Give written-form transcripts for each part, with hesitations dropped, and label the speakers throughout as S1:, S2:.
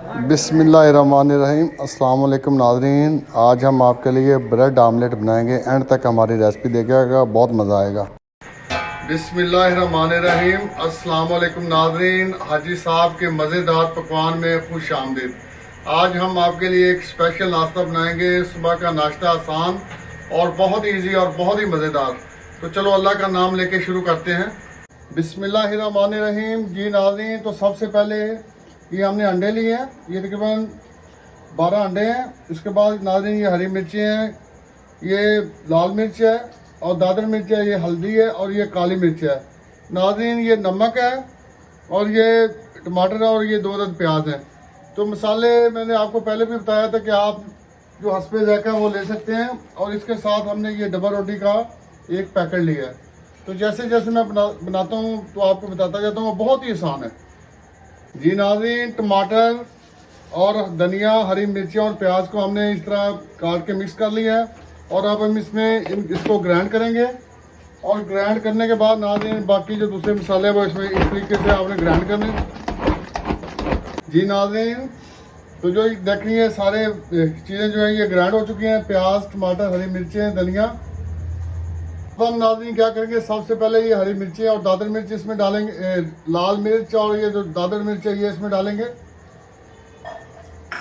S1: बिस्मिल्लाहिर्रहमानिर्रहीम। अस्सलाम वालेकुम नाज़रीन, आज हम आपके लिए ब्रेड आमलेट बनाएंगे। एंड तक हमारी रेसिपी देखिएगा, बहुत मज़ा आएगा। बिस्मिल्लाहिर्रहमानिर्रहीम। अस्सलाम वालेकुम नाज़रीन, हाजी साहब के मज़ेदार पकवान में खुश आमदीद। आज हम आपके लिए एक स्पेशल नाश्ता बनाएंगे। सुबह का नाश्ता आसान और बहुत ईजी और बहुत ही मज़ेदार। तो चलो अल्लाह का नाम लेके शुरू करते हैं। बिस्मिल्लाहिर्रहमानिर्रहीम। जी नाज़रीन, तो सबसे पहले ये हमने अंडे लिए हैं। ये तकरीबन 12 अंडे हैं। इसके बाद नाज़रीन ये हरी मिर्ची हैं, ये लाल मिर्च है और दादर मिर्च है, ये हल्दी है और ये काली मिर्च है। नाज़रीन ये नमक है और ये टमाटर है और ये 2 अदद प्याज हैं। तो मसाले मैंने आपको पहले भी बताया था कि आप जो हस्बे ज़ायक़ा वो ले सकते हैं। और इसके साथ हमने ये डबल रोटी का एक पैकेट लिया है। तो जैसे जैसे मैं बनाता हूँ तो आपको बताता जाता हूँ, बहुत ही आसान है। जी नाज़रीन, टमाटर और धनिया, हरी मिर्ची और प्याज को हमने इस तरह काट के मिक्स कर लिया है। और अब हम इसको ग्राइंड करेंगे। और ग्राइंड करने के बाद नाज़रीन बाकी जो दूसरे मसाले वो इसमें इस तरीके से आपने ग्राइंड करने। जी नाज़रीन, तो जो देखिए सारे चीज़ें जो हैं ये ग्राइंड हो चुकी हैं। प्याज, टमाटर, हरी मिर्चें, धनिया। अब हम नाज़रीन क्या करेंगे, सबसे पहले ये हरी मिर्ची और दादर मिर्च इसमें डालेंगे। लाल मिर्च और ये जो दादर मिर्च है ये इसमें डालेंगे।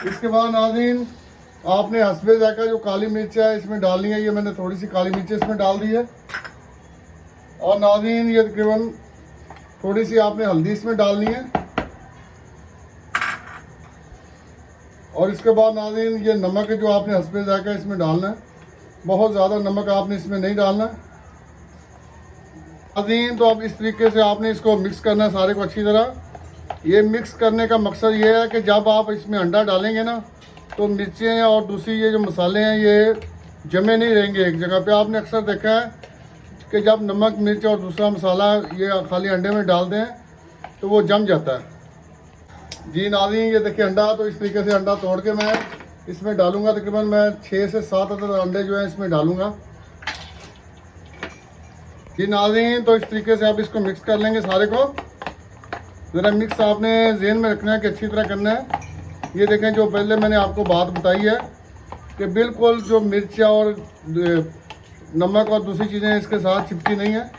S1: इसके बाद नाज़रीन आपने हस्बे ज़ायक़ा जो काली मिर्च है इसमें डालनी है। ये मैंने थोड़ी सी काली मिर्च इसमें डाल दी है। और नाज़रीन ये तकरीबन थोड़ी सी आपने हल्दी इसमें डालनी है। और इसके बाद नाज़रीन ये नमक है जो आपने हस्बे ज़ायक़ा इसमें डालना है। बहुत ज़्यादा नमक आपने इसमें नहीं डालना। नाज़रीन तो अब इस तरीके से आपने इसको मिक्स करना है सारे को अच्छी तरह। ये मिक्स करने का मकसद ये है कि जब आप इसमें अंडा डालेंगे ना तो मिर्चें और दूसरी ये जो मसाले हैं ये जमे नहीं रहेंगे एक जगह पे। आपने अक्सर देखा है कि जब नमक, मिर्च और दूसरा मसाला ये खाली अंडे में डाल दें तो वो जम जाता है। जी नाज़रीन ये देखिए अंडा, तो इस तरीके से अंडा तोड़ के मैं इसमें डालूंगा। तकरीबन मैं 6 से 7 अदद अंडे जो है इसमें डालूंगा। जी नाज़रीन तो इस तरीके से आप इसको मिक्स कर लेंगे सारे को। ज़रा मिक्स आपने ज़हन में रखना है कि अच्छी तरह करना है। ये देखें जो पहले मैंने आपको बात बताई है कि बिल्कुल जो मिर्च और नमक और दूसरी चीज़ें इसके साथ चिपकी नहीं है।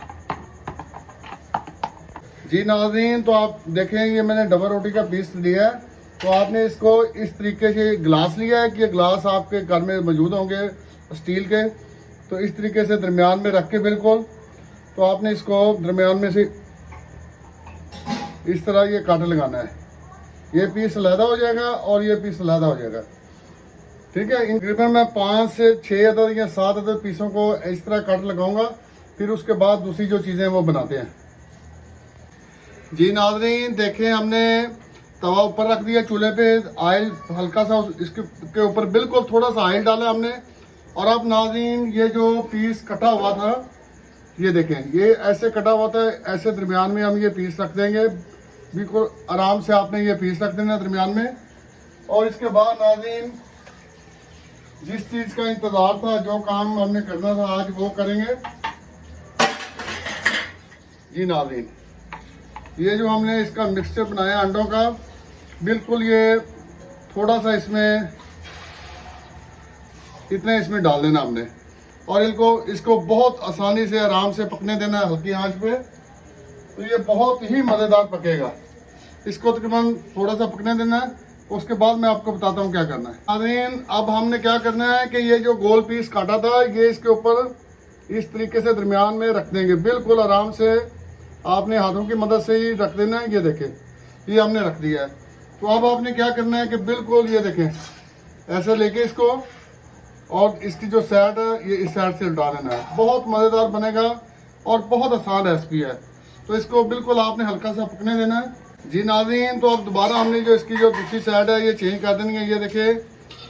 S1: जी नाज़रीन तो आप देखें ये मैंने डबल रोटी का पीस लिया है। तो आपने इसको इस तरीके से गिलास लिया है कि ये गिलास आपके घर में मौजूद होंगे स्टील के। तो इस तरीके से दरमियान में रख के बिल्कुल, तो आपने इसको दरमियान में से इस तरह ये कांटे लगाना है। ये पीस अलहदा हो जाएगा और ये पीस अलहदा हो जाएगा। ठीक है, इन तकरीबन मैं 5 से 6 अदद या 7 अदद पीसों को इस तरह काट लगाऊंगा। फिर उसके बाद दूसरी जो चीज़ें वो बनाते हैं। जी नाज़रीन देखें हमने तवा ऊपर रख दिया चूल्हे पे। ऑयल हल्का सा इसके ऊपर बिल्कुल थोड़ा सा ऑयल डाला हमने। और अब नाज़रीन ये जो पीस कटा हुआ था ये देखें, ये ऐसे कटा हुआ था, ऐसे दरमियान में हम ये पीस रख देंगे। बिल्कुल आराम से आपने ये पीस रख देना दरमियान में। और इसके बाद नाज़रीन जिस चीज़ का इंतज़ार था, जो काम हमने करना था आज वो करेंगे। जी नाज़रीन ये जो हमने इसका मिक्सचर बनाया अंडों का, बिल्कुल ये थोड़ा सा इसमें इतना इसमें डाल देना हमने। और इसको बहुत आसानी से आराम से पकने देना है हल्की आंच पे। तो ये बहुत ही मज़ेदार पकेगा। इसको तकरीबन थोड़ा सा पकने देना है। उसके बाद मैं आपको बताता हूँ क्या करना है। नाज़रीन अब हमने क्या करना है कि ये जो गोल पीस काटा था ये इसके ऊपर इस तरीके से दरमियान में रख देंगे। बिल्कुल आराम से आपने हाथों की मदद से ही रख देना है। ये देखें ये हमने रख दिया है। तो अब आपने क्या करना है कि बिल्कुल ये देखें ऐसे लेके इसको और इसकी जो साइड है ये इस साइड से उल्टा देना है। बहुत मज़ेदार बनेगा और बहुत आसान रेसिपी है। तो इसको बिल्कुल आपने हल्का सा पकने देना है। जी नाज़रीन तो अब दोबारा हमने जो इसकी जो दूसरी साइड है ये चेंज कर देनी है। ये देखिए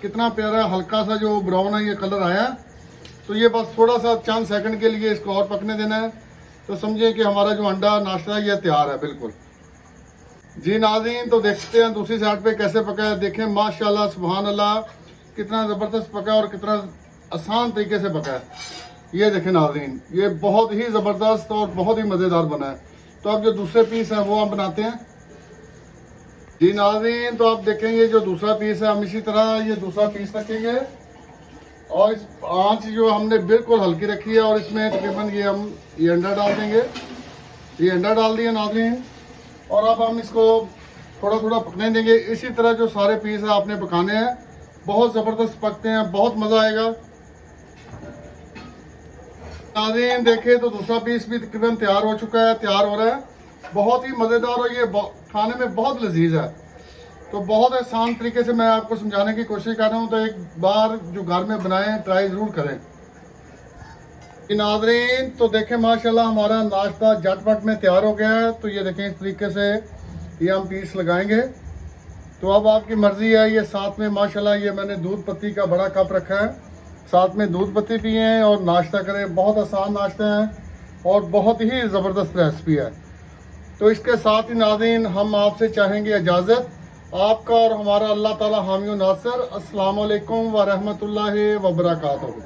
S1: कितना प्यारा हल्का सा जो ब्राउन है ये कलर आया। तो ये बस थोड़ा सा चंद सेकंड के लिए इसको और पकने देना है। तो समझिए कि हमारा जो अंडा नाश्ता है ये तैयार है बिल्कुल। जी नाज़रीन तो देखते हैं दूसरी साइड पे कैसे पका है। देखें माशाल्लाह सुभान अल्लाह कितना ज़बरदस्त पका और कितना आसान तरीके से पका है। ये देखें नाज़रीन ये बहुत ही ज़बरदस्त और बहुत ही मज़ेदार बना है। तो अब जो दूसरे पीस हैं वो हम बनाते हैं। जी नाज़रीन, तो आप देखेंगे जो दूसरा पीस है, हम इसी तरह ये दूसरा पीस रखेंगे और इस आंच जो हमने बिल्कुल हल्की रखी है और इसमें तकरीबन ये अंडा डाल देंगे। ये अंडा डाल दिया नाज़रीन, और अब हम इसको थोड़ा थोड़ा पकने देंगे। इसी तरह जो सारे पीस है आपने पकाने हैं, बहुत ज़बरदस्त पकते हैं, बहुत मज़ा आएगा। नाज़रीन देखें तो दूसरा पीस भी तकरीबन तैयार हो चुका है, तैयार हो रहा है। बहुत ही मज़ेदार और ये खाने में बहुत लजीज है। तो बहुत आसान तरीके से मैं आपको समझाने की कोशिश कर रहा हूँ, तो एक बार जो घर में बनाएं ट्राई ज़रूर करें। नाज़रीन तो देखें माशाल्लाह हमारा नाश्ता झटपट में तैयार हो गया है। तो ये देखें इस तरीके से ये हम पीस लगाएंगे। तो अब आपकी मर्ज़ी है। ये साथ में माशाल्लाह ये मैंने दूध पत्ती का बड़ा कप रखा है, साथ में दूध पत्ती पिए और नाश्ता करें। बहुत आसान नाश्ता है और बहुत ही ज़बरदस्त रेसिपी है। तो इसके साथ ही नाज़रीन हम आपसे चाहेंगे इजाज़त। आपका और हमारा अल्लाह ताला हामी व नासर। अस्सलाम वालेकुम व रहमतुल्लाहि व बरकातहू।